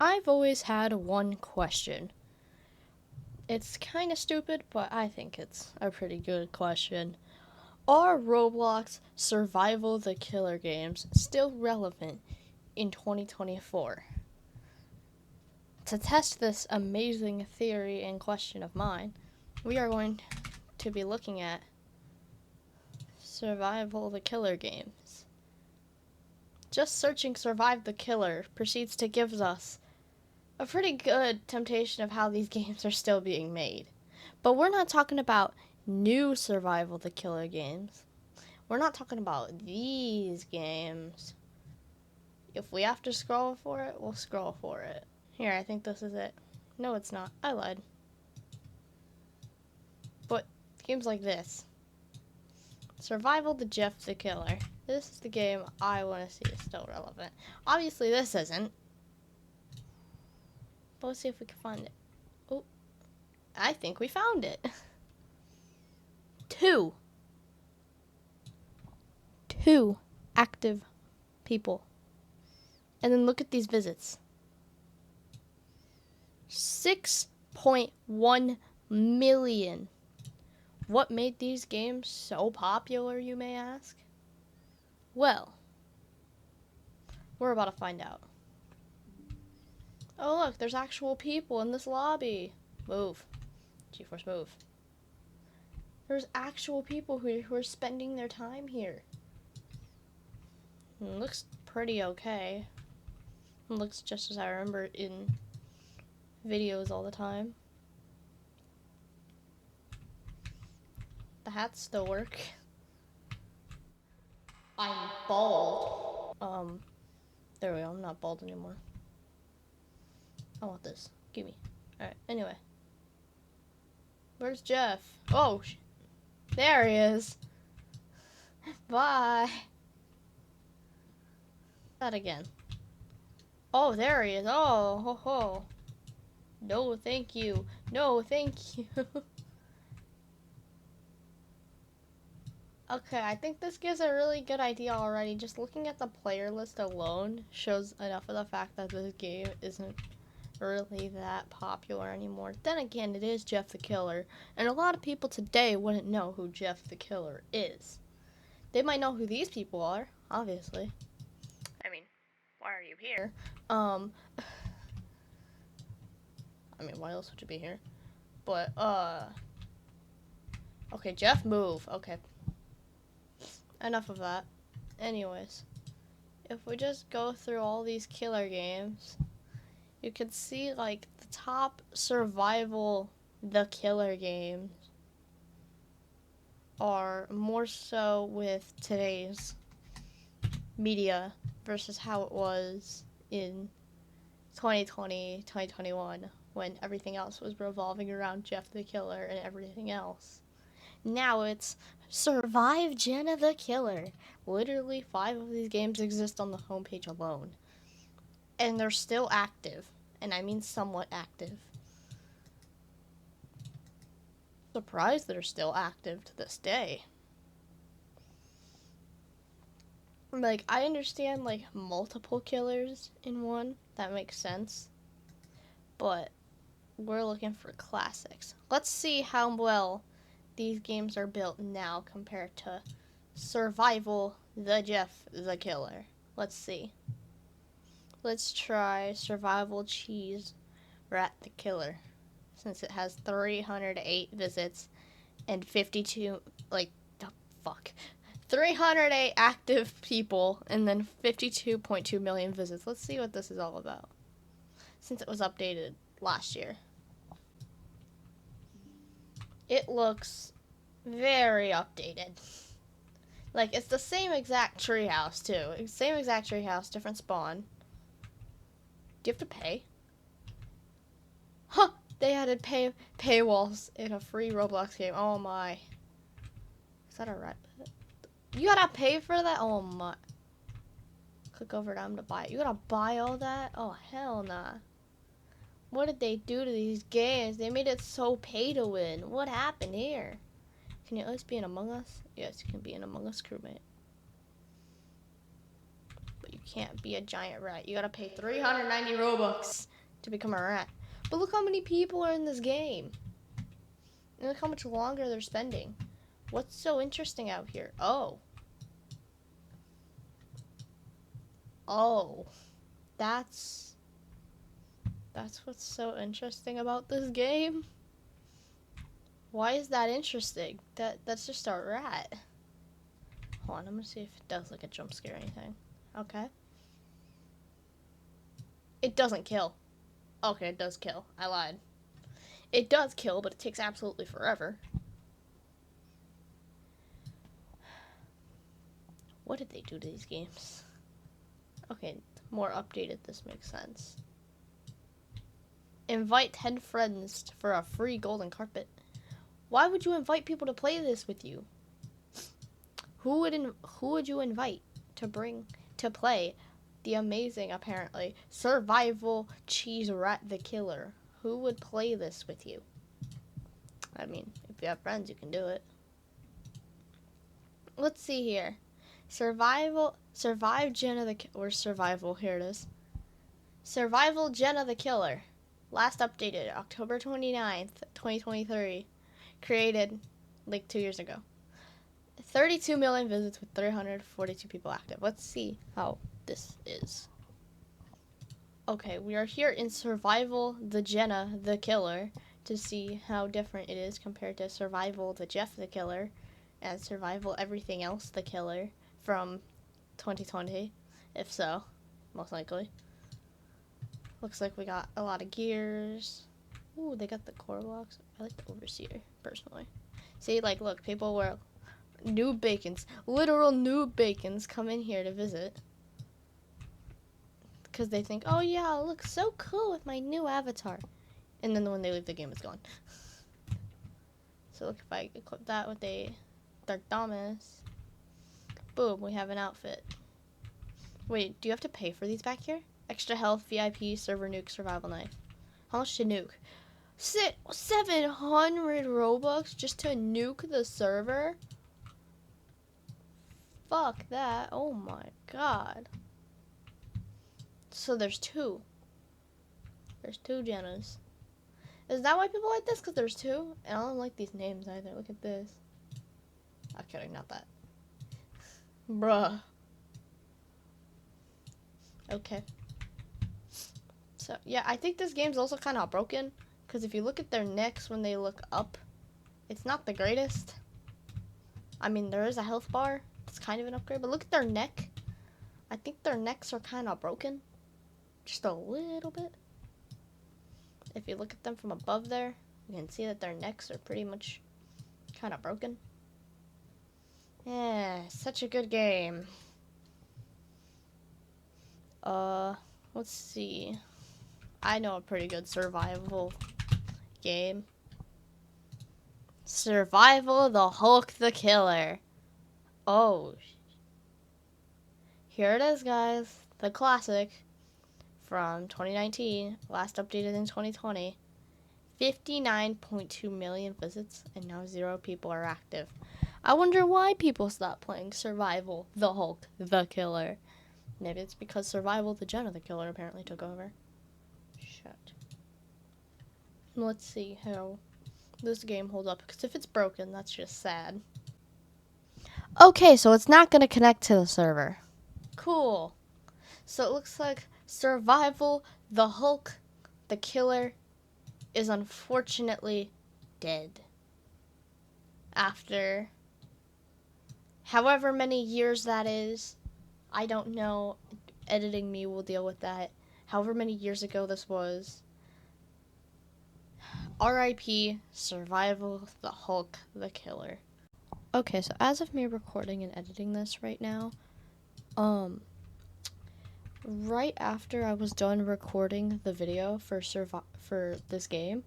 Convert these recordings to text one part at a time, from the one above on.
I've always had one question. It's kind of stupid, but I think it's a pretty good question. Are Roblox Survival the Killer games still relevant in 2024? To test this amazing theory and question of mine, we are going to be looking at Survival the Killer games. Just searching Survive the Killer proceeds to give us a pretty good temptation of how these games are still being made. But we're not talking about new Survival the Killer games. We're not talking about these games. If we have to scroll for it, we'll scroll for it. Here, I think this is it. No, it's not. I lied. But games like this. Survival the Jeff the Killer. This is the game I want to see is still relevant. Obviously, this isn't. But let's see if we can find it. Oh, I think we found it. Two active people. And then look at these visits. 6.1 million. What made these games so popular, you may ask? Well, we're about to find out. Oh look, there's actual people in this lobby. Move. G-Force, move. There's actual people who are spending their time here. It looks pretty okay. It looks just as I remember in videos all the time. The hats still work. I'm bald. There we go. I'm not bald anymore. I want this. Give me. Alright, anyway. Where's Jeff? Oh, there he is. Bye. That again. Oh, there he is. Oh, ho, ho. No, thank you. No, thank you. Okay, I think this gives a really good idea already. Just looking at the player list alone shows enough of the fact that this game isn't really that popular anymore. Then again, it is Jeff the Killer, and a lot of people today wouldn't know who Jeff the Killer is. They might know who these people are, obviously. I mean, why are you here? I mean, why else would you be here? But, okay, Jeff, move. Okay. Enough of that. Anyways, if we just go through all these killer games, you can see, like, the top survival the killer games are more so with today's media versus how it was in 2020, 2021, when everything else was revolving around Jeff the Killer and everything else. Now it's Survive Jenna the Killer. Literally 5 of these games exist on the homepage alone. And they're still active. And I mean somewhat active. Surprised they're still active to this day. Like, I understand, like, multiple killers in one. That makes sense. But we're looking for classics. Let's see how well these games are built now compared to Survival the Jeff the Killer. Let's see. Let's try Survival Cheese Rat the Killer, since it has 308 visits and 52, like, oh, fuck. 308 active people and then 52.2 million visits. Let's see what this is all about, since it was updated last year. It looks very updated. Like, it's the same exact treehouse, too. Same exact treehouse, different spawn. Do you have to pay? Huh! They added paywalls in a free Roblox game. Oh my. Is that a right? You gotta pay for that? Oh my. Click over down to buy it. You gotta buy all that? Oh, hell nah. What did they do to these games? They made it so pay to win. What happened here? Can you at least be an Among Us? Yes, you can be an Among Us crewmate. But you can't be a giant rat. You gotta pay 390 Robux. to become a rat. But look how many people are in this game. And look how much longer they're spending. What's so interesting out here? Oh. Oh. That's what's so interesting about this game. Why is that interesting? That's just a rat. Hold on, I'm gonna see if it does like a jump scare or anything. Okay. It doesn't kill. Okay, it does kill. I lied. It does kill, but it takes absolutely forever. What did they do to these games? Okay, more updated, this makes sense. Invite 10 friends for a free golden carpet. Why would you invite people to play this with you? Who would you invite to play the amazing, apparently, survival cheese rat the killer? Who would play this with you? I mean, if you have friends, you can do it. Let's see here. Survive Jenna the or survival. Here it is. Survival Jenna the Killer. Last updated October 29th, 2023. Created like 2 years ago. 32 million visits with 342 people active. Let's see how this is. Okay, we are here in Survival the Jenna the Killer to see how different it is compared to Survival the Jeff the Killer and Survival Everything Else the Killer from 2020, if so, most likely. Looks like we got a lot of gears. Ooh, they got the core blocks. I like the Overseer, personally. See, like, look, people were noob bacons, literal noob bacons come in here to visit. Because they think, oh yeah, I'll look so cool with my new avatar. And then when they leave the game, it's gone. So look, if I equip that with a Dark Dominus, boom, we have an outfit. Wait, do you have to pay for these back here? Extra health, VIP, server nuke, survival knife. How much to nuke? 700 Robux just to nuke the server? Fuck that. Oh my god. So there's two. There's two Jennas. Is that why people like this? Because there's two? And I don't like these names either. Look at this. I'm kidding, not that. Bruh. Okay. So, yeah, I think this game's also kind of broken. Because if you look at their necks when they look up, it's not the greatest. I mean, there is a health bar. It's kind of an upgrade. But look at their neck. I think their necks are kind of broken. Just a little bit. If you look at them from above there, you can see that their necks are pretty much kind of broken. Yeah, such a good game. Let's see. I know a pretty good survival game. Survival the Hulk the Killer. Oh. Here it is, guys. The classic from 2019, last updated in 2020. 59.2 million visits, and now 0 people are active. I wonder why people stopped playing Survival the Hulk the Killer. Maybe it's because Survival the Jenna the Killer apparently took over. Shut. Let's see how this game holds up, because if it's broken, that's just sad. Okay, so it's not going to connect to the server. Cool. So it looks like Survival the Hulk the Killer is unfortunately dead. After however many years that is, I don't know. Editing me will deal with that. However many years ago this was. R.I.P. Survival the Hulk the Killer. Okay, so as of me recording and editing this right now, right after I was done recording the video for this game,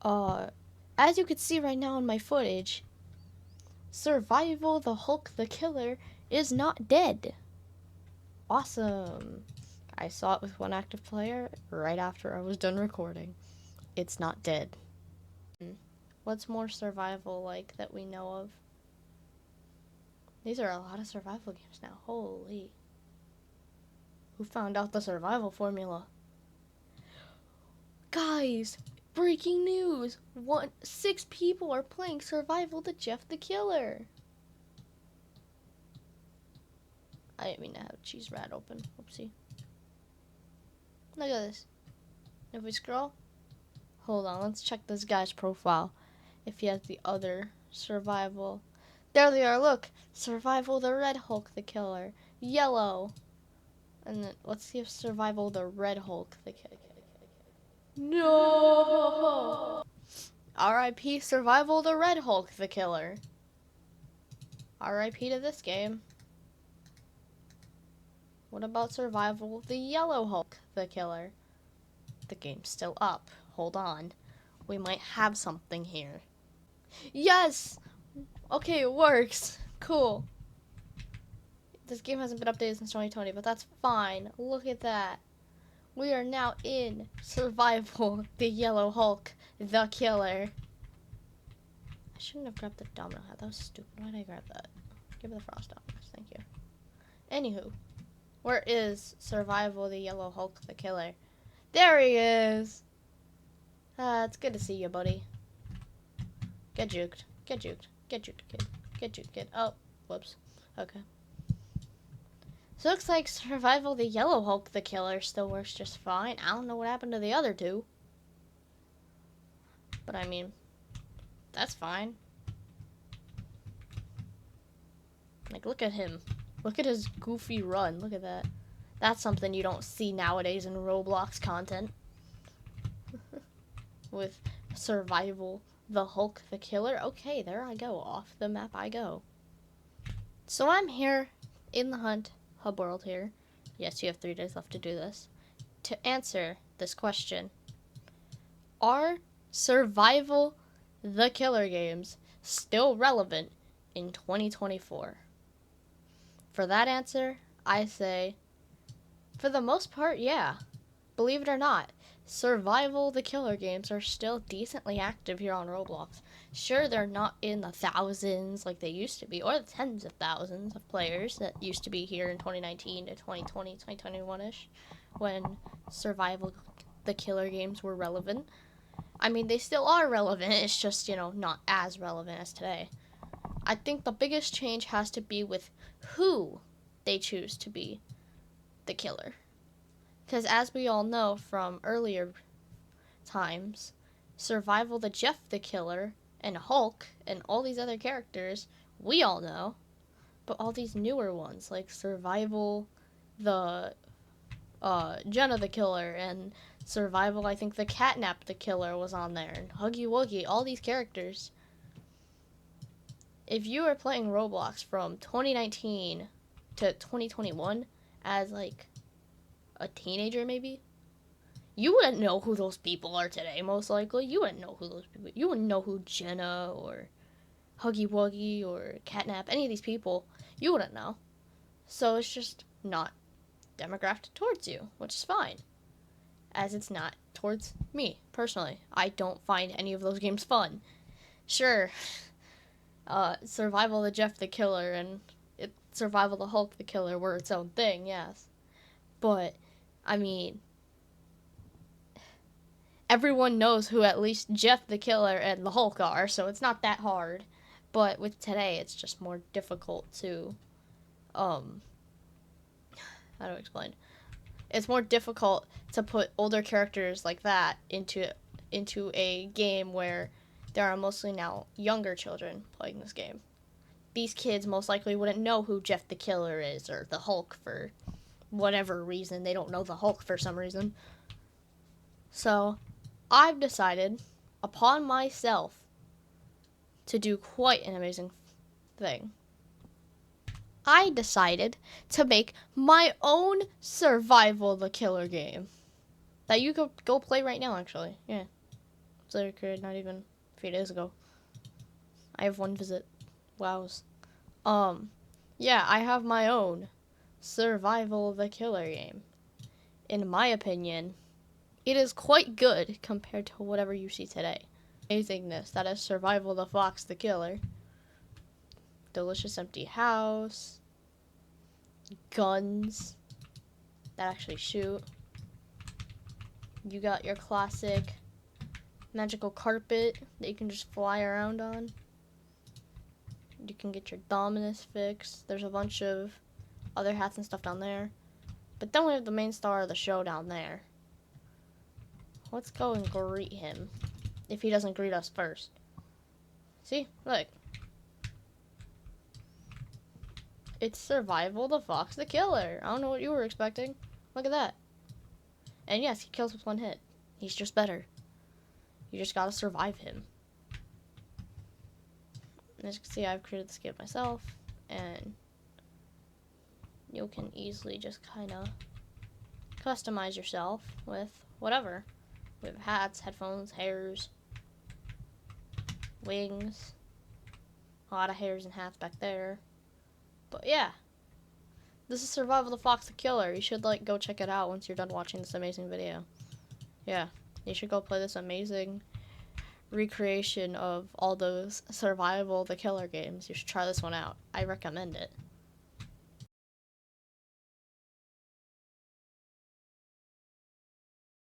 as you can see right now in my footage, Survival the Hulk the Killer is not dead. Awesome. I saw it with one active player right after I was done recording. It's not dead. What's more survival like that we know of? These are a lot of survival games now. Holy. Who found out the survival formula? Guys, breaking news. 6 people are playing Survival the Jeff the Killer. I didn't mean to have cheese rat open. Whoopsie. Look at this. If we scroll, hold on, let's check this guy's profile. If he has the other Survival. There they are, look. Survival the Red Hulk the Killer. Yellow. And then let's see if Survival the Red Hulk the Killer. No! R.I.P. Survival the Red Hulk the Killer. R.I.P. to this game. What about Survival the Yellow Hulk the Killer? The game's still up. Hold on. We might have something here. Yes! Okay, it works. Cool. This game hasn't been updated since 2020, but that's fine. Look at that. We are now in Survival the Yellow Hulk the Killer. I shouldn't have grabbed the domino hat. That was stupid. Why did I grab that? Give me the frost dominoes. Thank you. Anywho, where is Survival the Yellow Hulk the Killer? There he is. It's good to see you, buddy. Get juked. Get juked. Get juked, kid. Get juked, kid. Oh, whoops. Okay. So looks like Survival the Yellow Hulk the Killer still works just fine. I don't know what happened to the other two. But I mean, that's fine. Like, look at him. Look at his goofy run. Look at that. That's something you don't see nowadays in Roblox content. With Survival the Hulk the Killer. Okay, there I go. Off the map I go. So I'm here in the Hunt Hub World here. Yes, you have 3 days left to do this. To answer this question. Are Survival the Killer games still relevant in 2024? For that answer, I say, for the most part, yeah. Believe it or not, Survival the Killer games are still decently active here on Roblox. Sure, they're not in the thousands like they used to be, or the tens of thousands of players that used to be here in 2019 to 2020, 2021-ish, when Survival the Killer games were relevant. I mean, they still are relevant, it's just, not as relevant as today. I think the biggest change has to be with who they choose to be the killer. Because as we all know from earlier times, Survival the Jeff the Killer and Hulk and all these other characters, we all know. But all these newer ones, like Survival the Jenna the Killer and Survival, I think the Catnap the Killer was on there, and Huggy Wuggy, all these characters. If you were playing Roblox from 2019 to 2021 as like a teenager maybe, you wouldn't know who those people are today, most likely. You wouldn't know who those people, you wouldn't know who Jenna or Huggy Wuggy or Catnap, any of these people, you wouldn't know. So it's just not demographic towards you, which is fine. As it's not towards me, personally. I don't find any of those games fun. Sure, Survival the Jeff the Killer and Survival the Hulk the Killer were its own thing, yes. But, I mean, everyone knows who at least Jeff the Killer and the Hulk are, so it's not that hard. But with today, it's just more difficult to, how to explain? It's more difficult to put older characters like that into a game where there are mostly now younger children playing this game. These kids most likely wouldn't know who Jeff the Killer is or the Hulk for whatever reason. They don't know the Hulk for some reason. So, I've decided upon myself to do quite an amazing thing. I decided to make my own Survival the Killer game that you could go play right now, actually. Yeah. It's literally created not even a few days ago. I have 1 visit. Wows. Yeah, I have my own Survival the Killer game. In my opinion, it is quite good compared to whatever you see today. Amazingness, that is Survival the Fox the Killer. Delicious empty house. Guns that actually shoot. You got your classic magical carpet that you can just fly around on. You can get your Dominus fix. There's a bunch of other hats and stuff down there. But then we have the main star of the show down there. Let's go and greet him. If he doesn't greet us first. See? Look. It's Survival the Fox the Killer. I don't know what you were expecting. Look at that. And yes, he kills with one hit. He's just better. You just gotta survive him. And as you can see, I've created the skip myself. And you can easily just kind of customize yourself with whatever. We have hats, headphones, hairs, wings. A lot of hairs and hats back there. But yeah. This is Survival the Fox the Killer. You should go check it out once you're done watching this amazing video. Yeah. You should go play this amazing recreation of all those Survival the Killer games. You should try this one out. I recommend it.